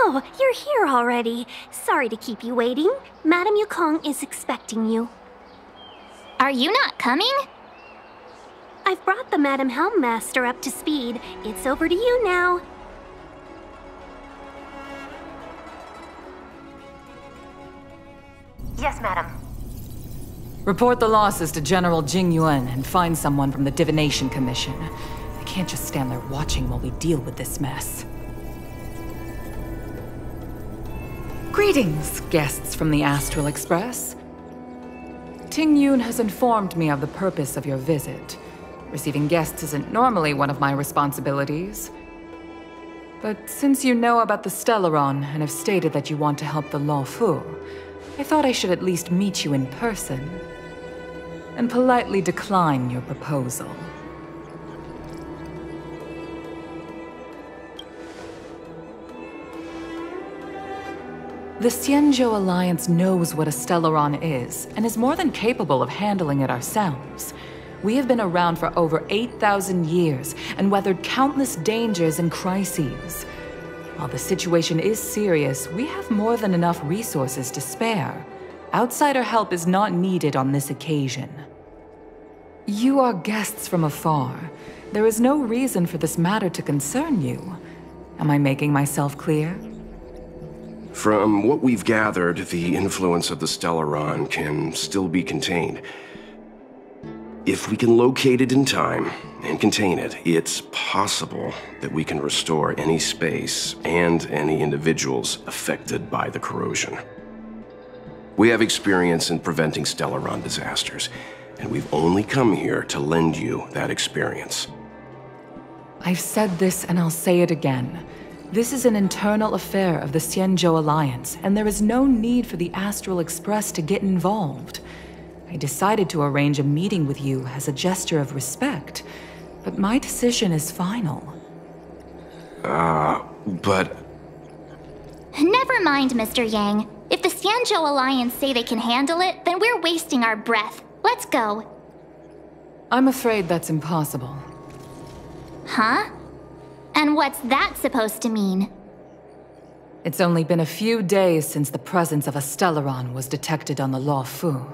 Oh, you're here already. Sorry to keep you waiting. Madame Yukong is expecting you. Are you not coming? I've brought the Madame Helmmaster up to speed. It's over to you now. Yes, madam. Report the losses to General Jing Yuan and find someone from the Divination Commission. I can't just stand there watching while we deal with this mess. Greetings, guests from the Astral Express. Ting Yun has informed me of the purpose of your visit. Receiving guests isn't normally one of my responsibilities. But since you know about the Stellaron and have stated that you want to help the Law Fu, I thought I should at least meet you in person and politely decline your proposal. The Xianzhou Alliance knows what a Stellaron is, and is more than capable of handling it ourselves. We have been around for over 8,000 years, and weathered countless dangers and crises. While the situation is serious, we have more than enough resources to spare. Outsider help is not needed on this occasion. You are guests from afar. There is no reason for this matter to concern you. Am I making myself clear? From what we've gathered, the influence of the Stellaron can still be contained. If we can locate it in time and contain it, it's possible that we can restore any space and any individuals affected by the corrosion. We have experience in preventing Stellaron disasters, and we've only come here to lend you that experience. I've said this and I'll say it again. This is an internal affair of the Xianzhou Alliance, and there is no need for the Astral Express to get involved. I decided to arrange a meeting with you as a gesture of respect, but my decision is final. But... Never mind, Mr. Yang. If the Xianzhou Alliance say they can handle it, then we're wasting our breath. Let's go. I'm afraid that's impossible. Huh? And what's that supposed to mean? It's only been a few days since the presence of a Stellaron was detected on the Law Fu.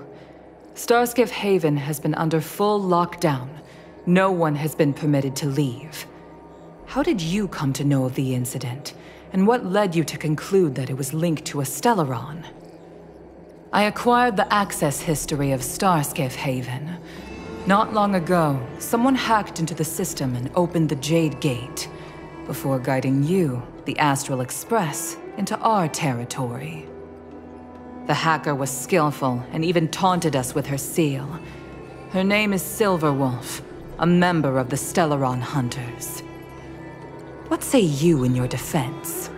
Starskiff Haven has been under full lockdown. No one has been permitted to leave. How did you come to know of the incident? And what led you to conclude that it was linked to a Stellaron? I acquired the access history of Starskiff Haven. Not long ago, someone hacked into the system and opened the Jade Gate, before guiding you, the Astral Express, into our territory. The hacker was skillful and even taunted us with her seal. Her name is Silverwolf, a member of the Stellaron Hunters. What say you in your defense?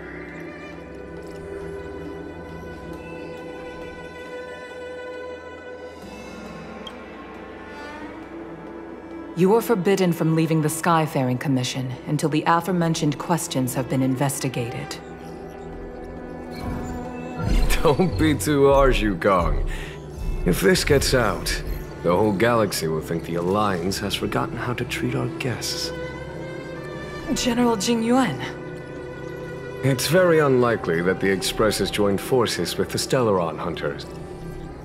You are forbidden from leaving the Skyfaring Commission until the aforementioned questions have been investigated. Don't be too harsh, Yukong. If this gets out, the whole galaxy will think the Alliance has forgotten how to treat our guests. General Jing Yuan. It's very unlikely that the Express has joined forces with the Stellaron Hunters.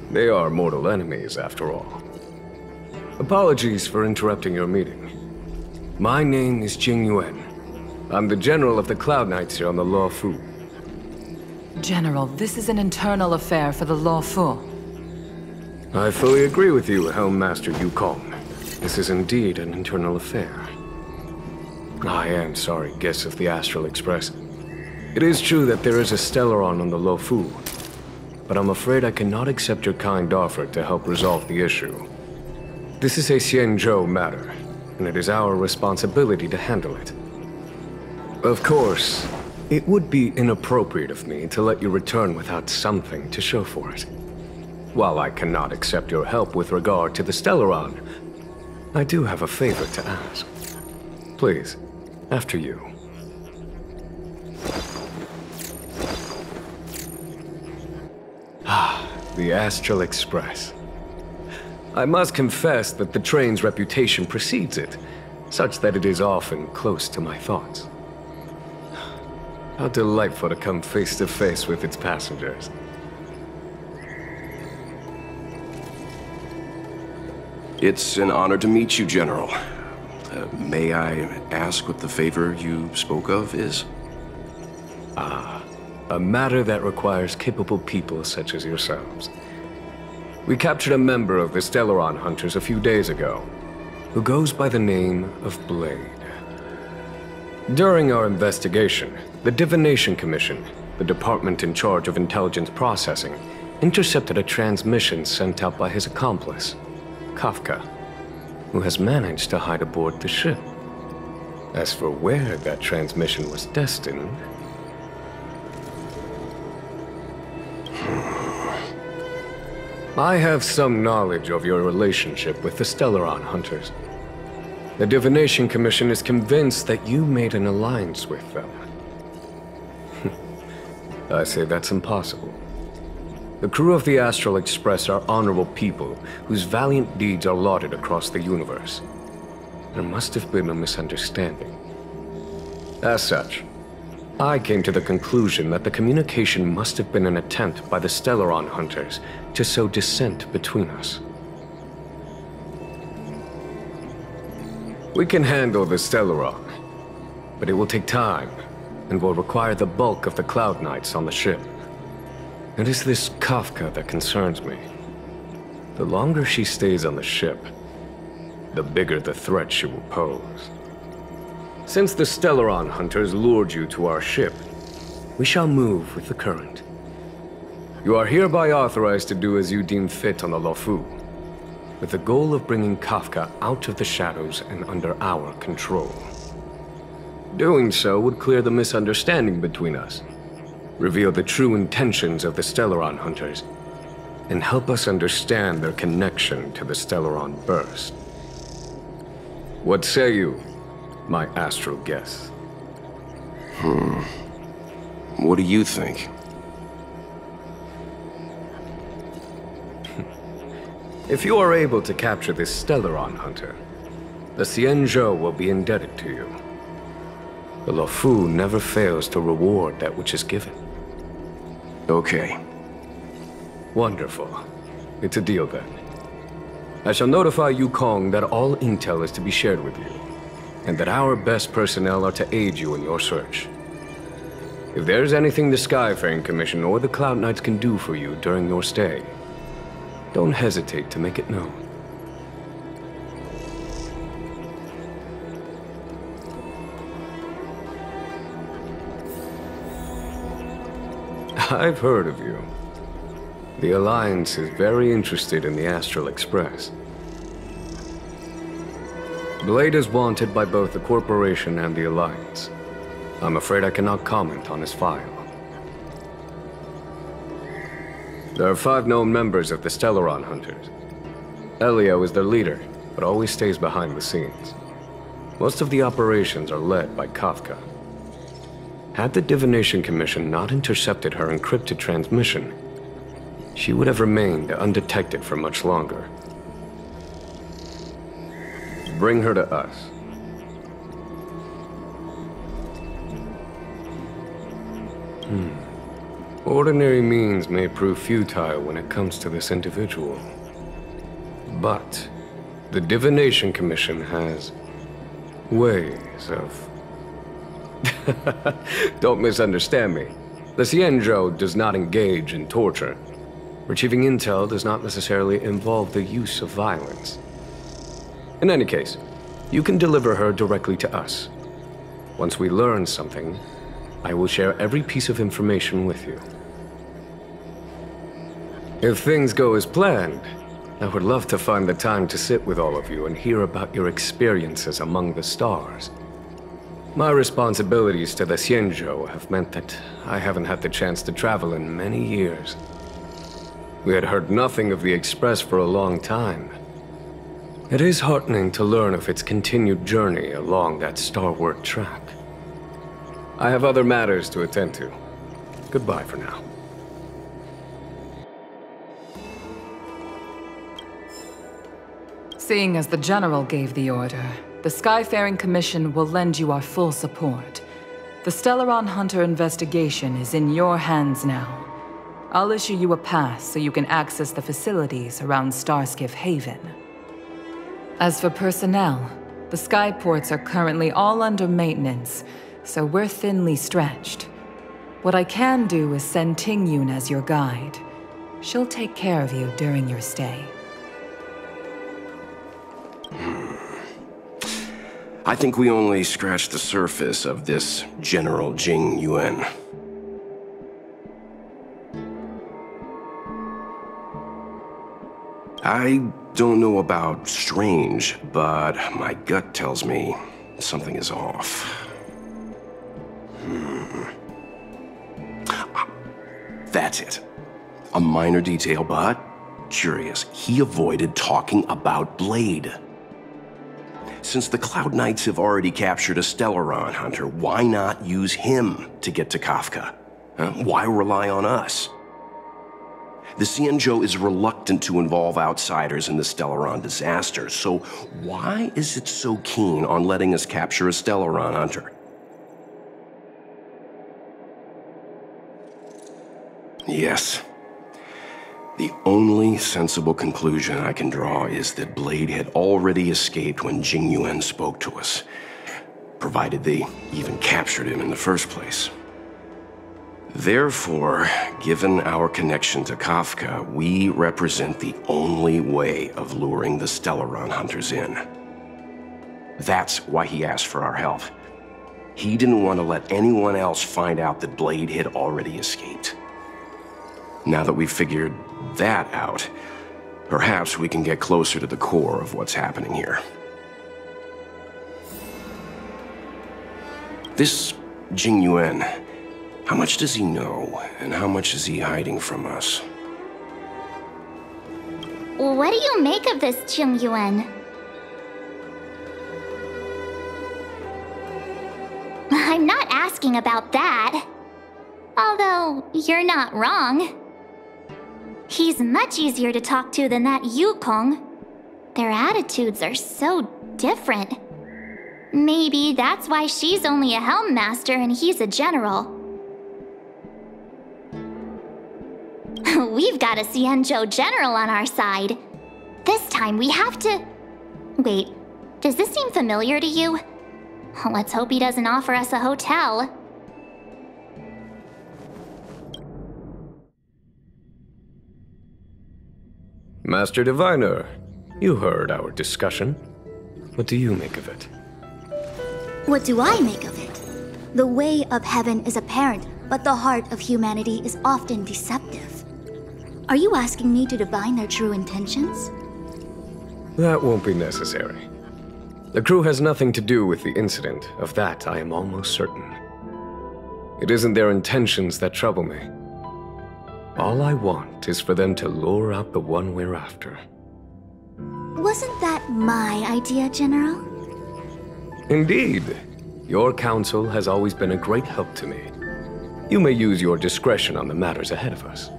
They are mortal enemies, after all. Apologies for interrupting your meeting. My name is Jing Yuan. I'm the General of the Cloud Knights here on the Law Fu. General, this is an internal affair for the Law Fu. I fully agree with you, Helmmaster Yukong. This is indeed an internal affair. I am sorry, guests of the Astral Express. It is true that there is a Stellaron on the Law Fu, but I'm afraid I cannot accept your kind offer to help resolve the issue. This is a Xianzhou matter, and it is our responsibility to handle it. Of course, it would be inappropriate of me to let you return without something to show for it. While I cannot accept your help with regard to the Stellaron, I do have a favor to ask. Please, after you. The Astral Express. I must confess that the train's reputation precedes it, such that it is often close to my thoughts. How delightful to come face to face with its passengers. It's an honor to meet you, General. May I ask what the favor you spoke of is? A matter that requires capable people such as yourselves. We captured a member of the Stellaron Hunters a few days ago, who goes by the name of Blade. During our investigation, the Divination Commission, the department in charge of intelligence processing, intercepted a transmission sent out by his accomplice, Kafka, who has managed to hide aboard the ship. As for where that transmission was destined... I have some knowledge of your relationship with the Stellaron Hunters. The Divination Commission is convinced that you made an alliance with them. I say that's impossible. The crew of the Astral Express are honorable people whose valiant deeds are lauded across the universe. There must have been a misunderstanding. As such, I came to the conclusion that the communication must have been an attempt by the Stellaron Hunters to sow dissent between us. We can handle the Stellaron, but it will take time and will require the bulk of the Cloud Knights on the ship. It is this Kafka that concerns me. The longer she stays on the ship, the bigger the threat she will pose. Since the Stellaron Hunters lured you to our ship, we shall move with the current. You are hereby authorized to do as you deem fit on the Luofu, with the goal of bringing Kafka out of the shadows and under our control. Doing so would clear the misunderstanding between us, reveal the true intentions of the Stellaron Hunters, and help us understand their connection to the Stellaron Burst. What say you, my astral guests? What do you think? If you are able to capture this Stellaron Hunter, the Xianzhou will be indebted to you. The Luofu never fails to reward that which is given. Okay. Wonderful. It's a deal then. I shall notify Yukong that all intel is to be shared with you, and that our best personnel are to aid you in your search. If there's anything the Skyfaring Commission or the Cloud Knights can do for you during your stay, don't hesitate to make it known. I've heard of you. The Alliance is very interested in the Astral Express. Blade is wanted by both the Corporation and the Alliance. I'm afraid I cannot comment on his file. There are 5 known members of the Stellaron Hunters. Elio is their leader, but always stays behind the scenes. Most of the operations are led by Kafka. Had the Divination Commission not intercepted her encrypted transmission, she would have remained undetected for much longer. Bring her to us. Ordinary means may prove futile when it comes to this individual. But the Divination Commission has ways of... Don't misunderstand me. The Xianzhou does not engage in torture. Retrieving intel does not necessarily involve the use of violence. In any case, you can deliver her directly to us. Once we learn something, I will share every piece of information with you. If things go as planned, I would love to find the time to sit with all of you and hear about your experiences among the stars. My responsibilities to the Xianzhou have meant that I haven't had the chance to travel in many years. We had heard nothing of the Express for a long time. It is heartening to learn of its continued journey along that starward track. I have other matters to attend to. Goodbye for now. Seeing as the General gave the order, the Skyfaring Commission will lend you our full support. The Stellaron Hunter investigation is in your hands now. I'll issue you a pass so you can access the facilities around Starskiff Haven. As for personnel, the skyports are currently all under maintenance, so we're thinly stretched. What I can do is send Tingyun as your guide. She'll take care of you during your stay. I think we only scratched the surface of this General Jing Yuan. I don't know about strange, but my gut tells me something is off. That's it. A minor detail, but curious. He avoided talking about Blade. Since the Cloud Knights have already captured a Stellaron Hunter, why not use him to get to Kafka? Why rely on us? The Xianzhou is reluctant to involve outsiders in the Stellaron disaster, so why is it so keen on letting us capture a Stellaron Hunter? Yes. The only sensible conclusion I can draw is that Blade had already escaped when Jing Yuan spoke to us, provided they even captured him in the first place. Therefore, given our connection to Kafka, we represent the only way of luring the Stellaron Hunters in. That's why he asked for our help. He didn't want to let anyone else find out that Blade had already escaped. Now that we've figured that out, perhaps we can get closer to the core of what's happening here. This Jing Yuan, how much does he know, and how much is he hiding from us? What do you make of this Jing Yuan? I'm not asking about that. Although, you're not wrong. He's much easier to talk to than that Yukong. Their attitudes are so different. Maybe that's why she's only a Helm Master and he's a general. We've got a Xianzhou general on our side. This time we have to... Wait, does this seem familiar to you? Let's hope he doesn't offer us a hotel. Master Diviner, you heard our discussion. What do you make of it? What do I make of it? The way of heaven is apparent, but the heart of humanity is often deceptive. Are you asking me to divine their true intentions? That won't be necessary. The crew has nothing to do with the incident. Of that, I am almost certain. It isn't their intentions that trouble me. All I want is for them to lure out the one we're after. Wasn't that my idea, General? Indeed. Your counsel has always been a great help to me. You may use your discretion on the matters ahead of us.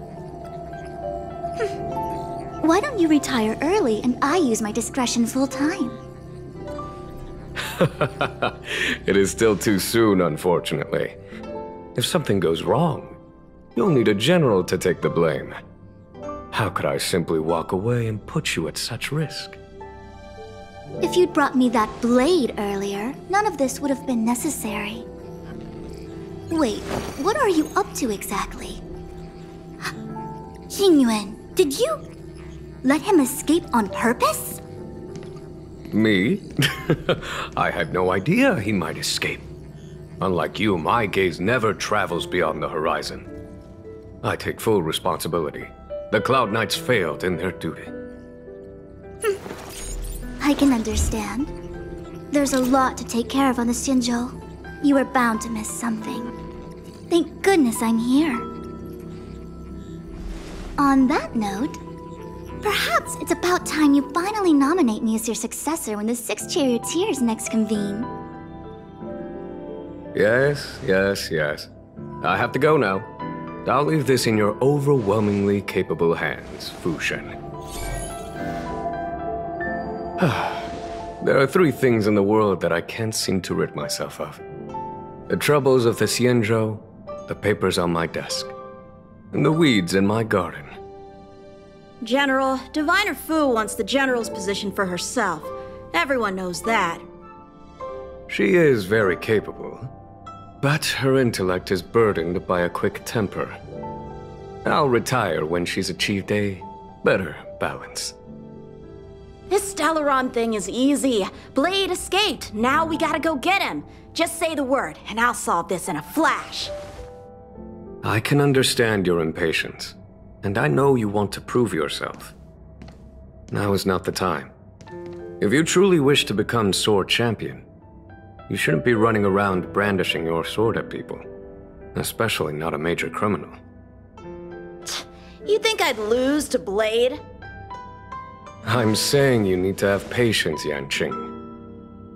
Why don't you retire early and I use my discretion full time? It is still too soon, unfortunately. If something goes wrong, you'll need a general to take the blame. How could I simply walk away and put you at such risk? If you'd brought me that blade earlier, none of this would have been necessary. Wait, what are you up to exactly? Yingyuan, did you let him escape on purpose? Me? I had no idea he might escape. Unlike you, my gaze never travels beyond the horizon. I take full responsibility. The Cloud Knights failed in their duty. I can understand. There's a lot to take care of on the Xianzhou. You were bound to miss something. Thank goodness I'm here. On that note, perhaps it's about time you finally nominate me as your successor when the 6 charioteers next convene. Yes. I have to go now. I'll leave this in your overwhelmingly capable hands, Fu Shen. There are 3 things in the world that I can't seem to rid myself of. The troubles of the Xianzhou, the papers on my desk, and the weeds in my garden. General, Diviner Fu wants the General's position for herself. Everyone knows that. She is very capable, but her intellect is burdened by a quick temper. I'll retire when she's achieved a better balance. This Stellaron thing is easy. Blade escaped. Now we gotta go get him. Just say the word, and I'll solve this in a flash. I can understand your impatience, and I know you want to prove yourself. Now is not the time. If you truly wish to become sword champion, you shouldn't be running around brandishing your sword at people, especially not a major criminal. You think I'd lose to Blade? I'm saying you need to have patience, Yanqing.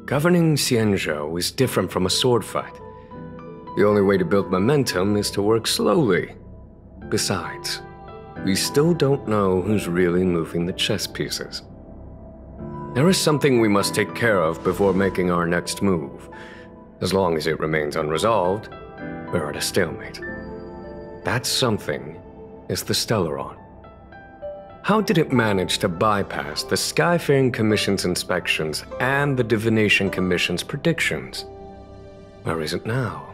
Governing Xianzhou is different from a sword fight. The only way to build momentum is to work slowly. Besides, we still don't know who's really moving the chess pieces. There is something we must take care of before making our next move. As long as it remains unresolved, we're at a stalemate. That something is the Stellaron. How did it manage to bypass the Skyfaring Commission's inspections and the Divination Commission's predictions? Where is it now?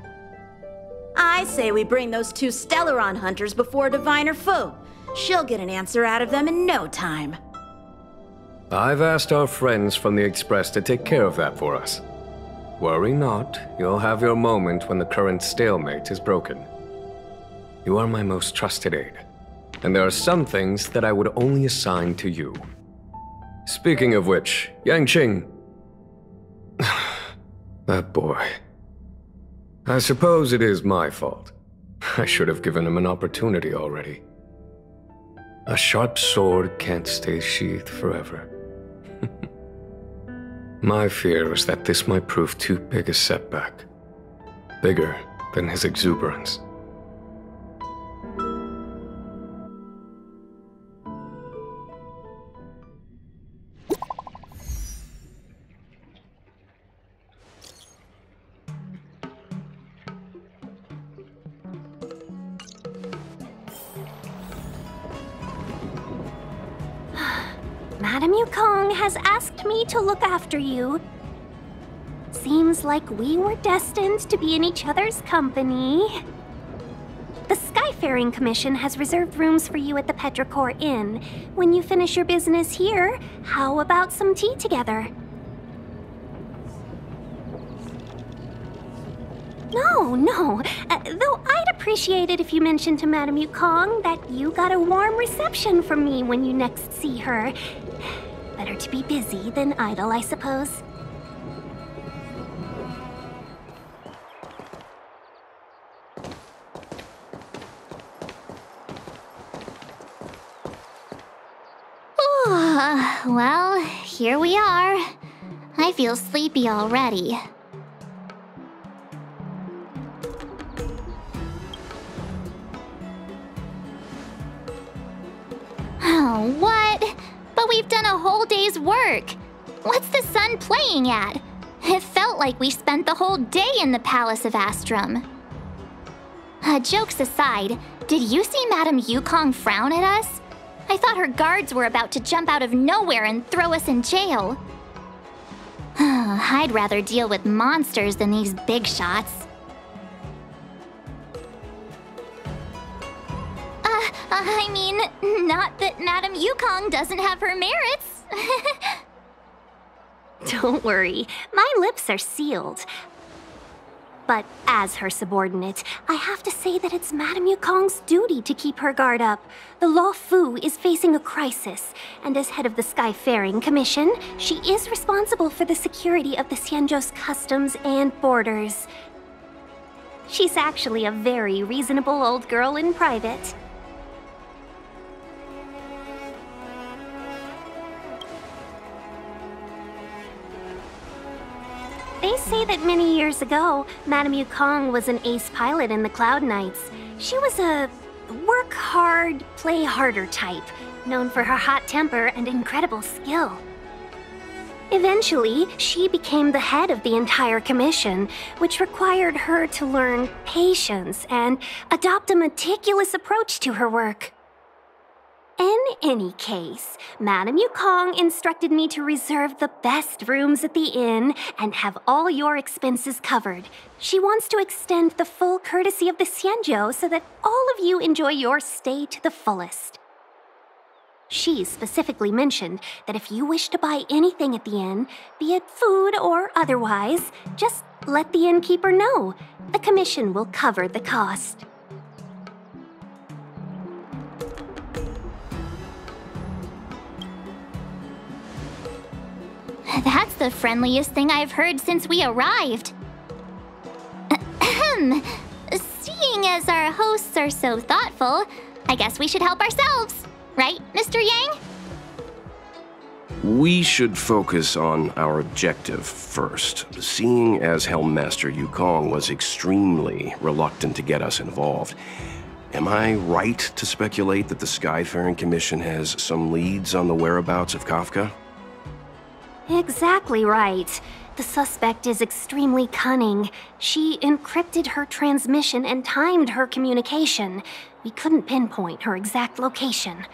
I say we bring those two Stellaron hunters before Diviner Fu. She'll get an answer out of them in no time. I've asked our friends from the Express to take care of that for us. Worry not, you'll have your moment when the current stalemate is broken. You are my most trusted aide, and there are some things that I would only assign to you. Speaking of which, Yanqing... that boy. I suppose it is my fault. I should have given him an opportunity already. A sharp sword can't stay sheathed forever. My fear is that this might prove too big a setback. Bigger than his exuberance. Madame Yukong has asked me to look after you. Seems like we were destined to be in each other's company. The Skyfaring Commission has reserved rooms for you at the Petrichor Inn. When you finish your business here, how about some tea together? No. Though I'd appreciate it if you mentioned to Madame Yukong that you got a warm reception from me when you next see her. Better to be busy than idle, I suppose. Well, here we are. I feel sleepy already. Oh, what? But we've done a whole day's work. What's the sun playing at? It felt like we spent the whole day in the Palace of Astrum. Jokes aside, did you see Madame Yukong frown at us? I thought her guards were about to jump out of nowhere and throw us in jail. I'd rather deal with monsters than these big shots. I mean, not that Madame Yukong doesn't have her merits. Don't worry, my lips are sealed. But as her subordinate, I have to say that it's Madame Yukong's duty to keep her guard up. The Law Fu is facing a crisis, and as head of the Skyfaring Commission, she is responsible for the security of the Xianzhou's customs and borders. She's actually a very reasonable old girl in private. They say that many years ago, Madame Yukong was an ace pilot in the Cloud Knights. She was a work hard, play harder type, known for her hot temper and incredible skill. Eventually, she became the head of the entire commission, which required her to learn patience and adopt a meticulous approach to her work. In any case, Madame Yukong instructed me to reserve the best rooms at the inn and have all your expenses covered. She wants to extend the full courtesy of the Xianzhou so that all of you enjoy your stay to the fullest. She specifically mentioned that if you wish to buy anything at the inn, be it food or otherwise, just let the innkeeper know. The commission will cover the cost. That's the friendliest thing I've heard since we arrived. Ahem. Seeing as our hosts are so thoughtful, I guess we should help ourselves. Right, Mr. Yang? We should focus on our objective first. Seeing as Helmmaster Yukong was extremely reluctant to get us involved, am I right to speculate that the Skyfaring Commission has some leads on the whereabouts of Kafka? Exactly right. The suspect is extremely cunning. She encrypted her transmission and timed her communication. We couldn't pinpoint her exact location.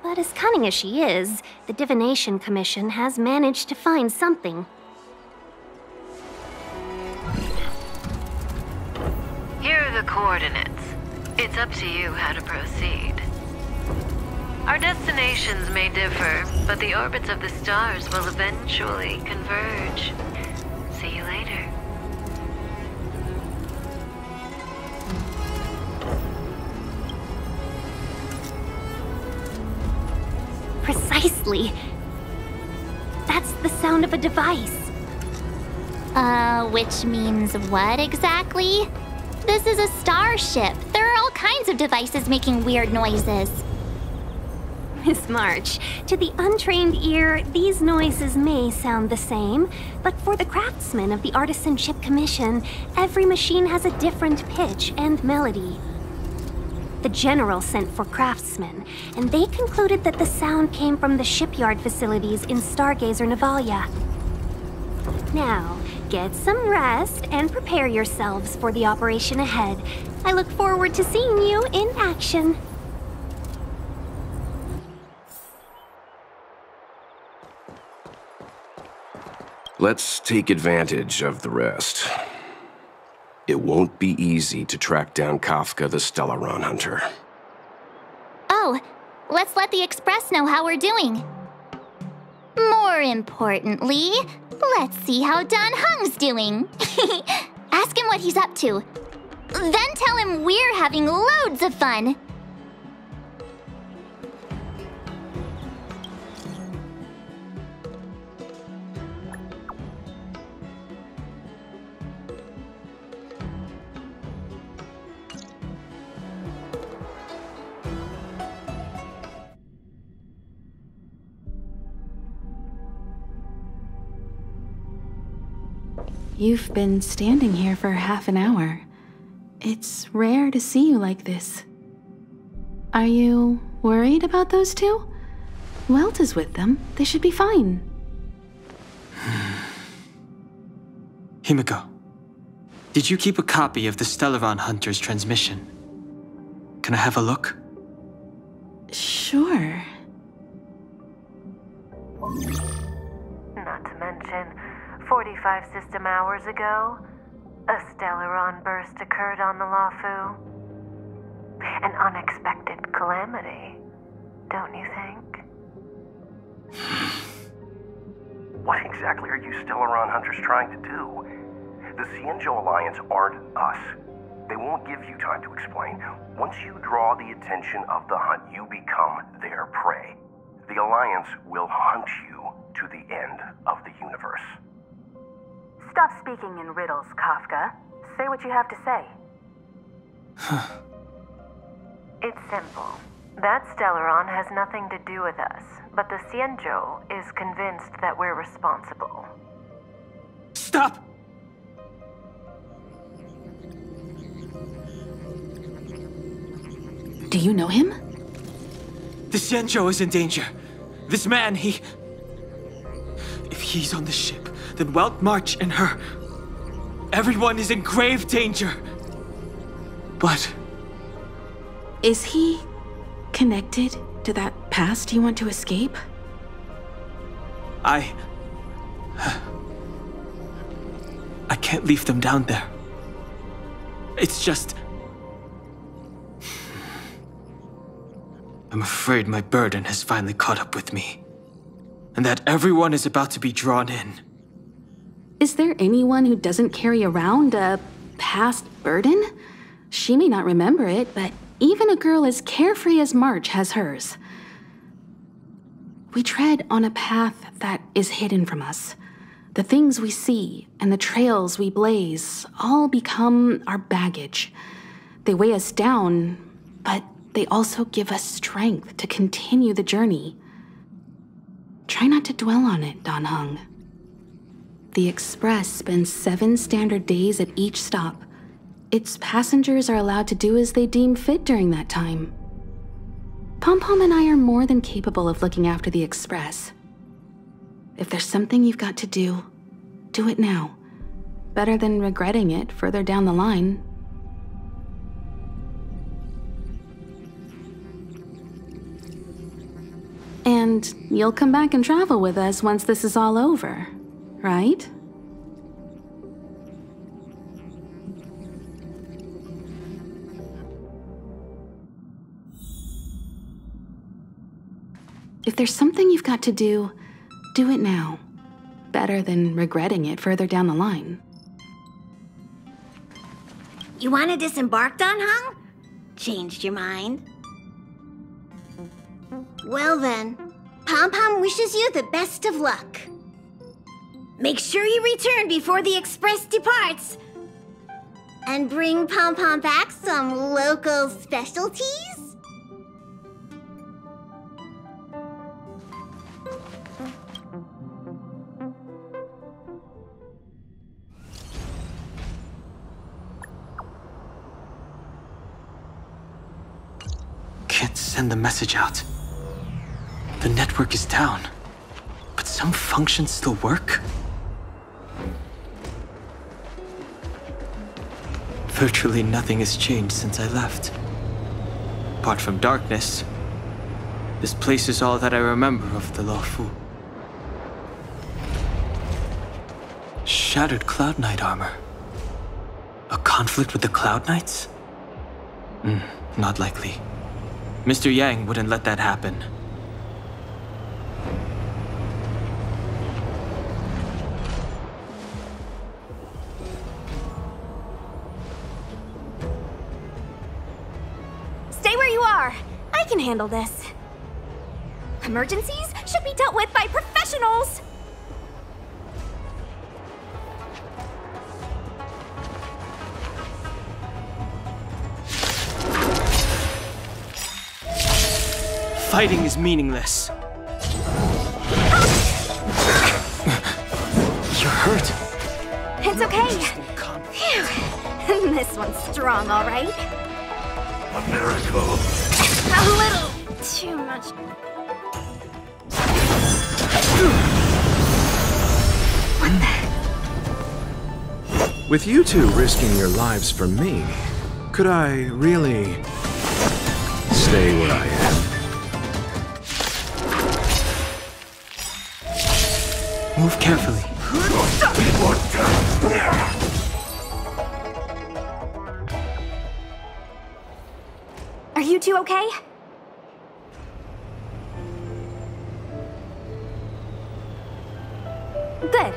But as cunning as she is, the Divination Commission has managed to find something. Here are the coordinates. It's up to you how to proceed. Our destinations may differ, but the orbits of the stars will eventually converge. See you later. Precisely. That's the sound of a device. Which means what exactly? This is a starship. There are all kinds of devices making weird noises. Miss March, to the untrained ear, these noises may sound the same, but for the craftsmen of the Artisanship Commission, every machine has a different pitch and melody. The General sent for craftsmen, and they concluded that the sound came from the shipyard facilities in Stargazer Navalia. Now, get some rest and prepare yourselves for the operation ahead. I look forward to seeing you in action. Let's take advantage of the rest. It won't be easy to track down Kafka the Stellaron Hunter. Oh, let's let the Express know how we're doing. More importantly, let's see how Dan Heng's doing. Ask him what he's up to. Then tell him we're having loads of fun. You've been standing here for half an hour. It's rare to see you like this. Are you worried about those two? Welt is with them. They should be fine. Himiko, did you keep a copy of the Stellaron Hunter's transmission? Can I have a look? Sure. Not to mention, 45 system hours ago, a Stellaron burst occurred on the Luofu. An unexpected calamity, don't you think? What exactly are you Stellaron Hunters trying to do? The Xianzhou Alliance aren't us. They won't give you time to explain. Once you draw the attention of the hunt, you become their prey. The Alliance will hunt you to the end of the universe. Stop speaking in riddles, Kafka. Say what you have to say. It's simple. That Stellaron has nothing to do with us, but the Xianzhou is convinced that we're responsible. Stop! Do you know him? The Xianzhou is in danger. This man, he's on the ship, then Welt March and her... Everyone is in grave danger. But... Is he connected to that past you want to escape? I can't leave them down there. It's just... I'm afraid my burden has finally caught up with me. And that everyone is about to be drawn in. Is there anyone who doesn't carry around a past burden? She may not remember it, but even a girl as carefree as March has hers. We tread on a path that is hidden from us. The things we see and the trails we blaze all become our baggage. They weigh us down, but they also give us strength to continue the journey. Try not to dwell on it, Dan Heng. The Express spends 7 standard days at each stop. Its passengers are allowed to do as they deem fit during that time. Pom-Pom and I are more than capable of looking after the Express. If there's something you've got to do, do it now. Better than regretting it further down the line. And you'll come back and travel with us once this is all over, right? If there's something you've got to do it now. Better than regretting it further down the line. You want to disembark, Dan Heng? Changed your mind? Well then, Pom-Pom wishes you the best of luck. Make sure you return before the Express departs. And bring Pom-Pom back some local specialties? Can't send the message out. The network is down, but some functions still work? Virtually nothing has changed since I left. Apart from darkness, this place is all that I remember of the Luofu. Shattered Cloud Knight armor. A conflict with the Cloud Knights? Not likely. Mr. Yang wouldn't let that happen. Stay where you are. I can handle this. Emergencies should be dealt with by professionals. Fighting is meaningless. You're hurt. It's okay. Phew. This one's strong, all right. A miracle. A little too much. What the? With you two risking your lives for me, could I really stay where I am? Move carefully. Are you two okay? Good.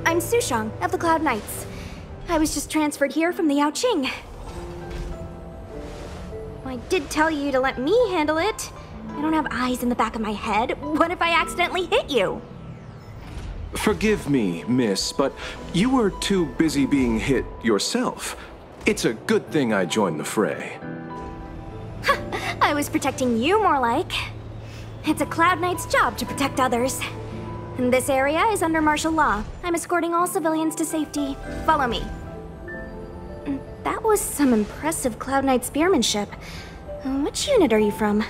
I'm Sushang of the Cloud Knights. I was just transferred here from the Yaoqing. I did tell you to let me handle it. I don't have eyes in the back of my head. What if I accidentally hit you? Forgive me, miss, but you were too busy being hit yourself. It's a good thing I joined the fray. I was protecting you more like. It's a Cloud Knight's job to protect others. And this area is under martial law. I'm escorting all civilians to safety. Follow me. That was some impressive Cloud Knight spearmanship. Which unit are you from?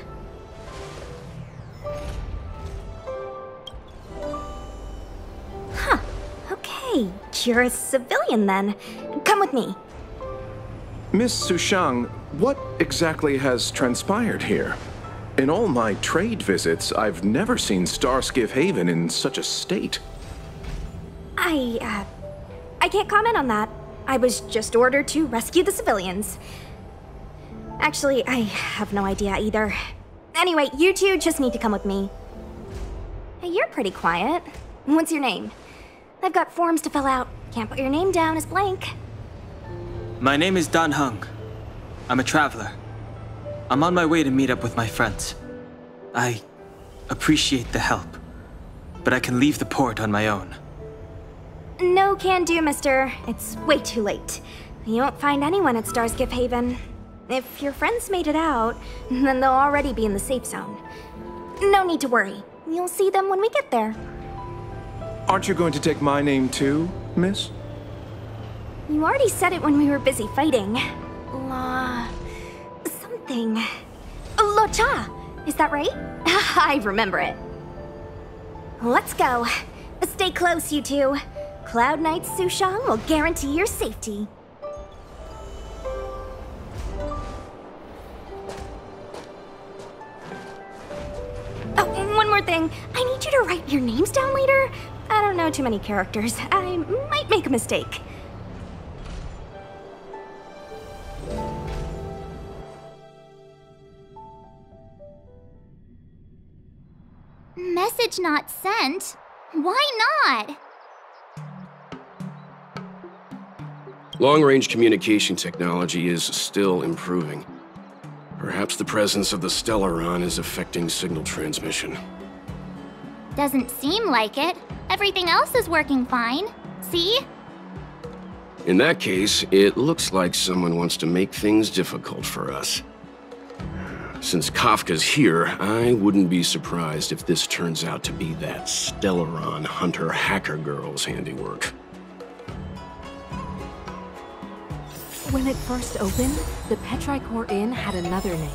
Hey, you're a civilian then. Come with me. Miss Sushang, what exactly has transpired here? In all my trade visits, I've never seen Starskiff Haven in such a state. I can't comment on that. I was just ordered to rescue the civilians. Actually, I have no idea either. Anyway, you two just need to come with me. Hey, you're pretty quiet. What's your name? I've got forms to fill out. Can't put your name down as blank. My name is Dan Hung. I'm a traveler. I'm on my way to meet up with my friends. I appreciate the help, but I can leave the port on my own. No can do, mister. It's way too late. You won't find anyone at Starskiff Haven. If your friends made it out, then they'll already be in the safe zone. No need to worry. You'll see them when we get there. Aren't you going to take my name too, miss? You already said it when we were busy fighting. Something. Lo Cha! Is that right? I remember it. Let's go. Stay close, you two. Cloud Knight Sushang will guarantee your safety. Oh, one more thing. I need you to write your names down later. I don't know too many characters. I might make a mistake. Message not sent? Why not? Long-range communication technology is still improving. Perhaps the presence of the Stellaron is affecting signal transmission. Doesn't seem like it. Everything else is working fine. See? In that case, it looks like someone wants to make things difficult for us. Since Kafka's here, I wouldn't be surprised if this turns out to be that Stellaron hunter hacker girl's handiwork. When it first opened, the Petrichor Inn had another name.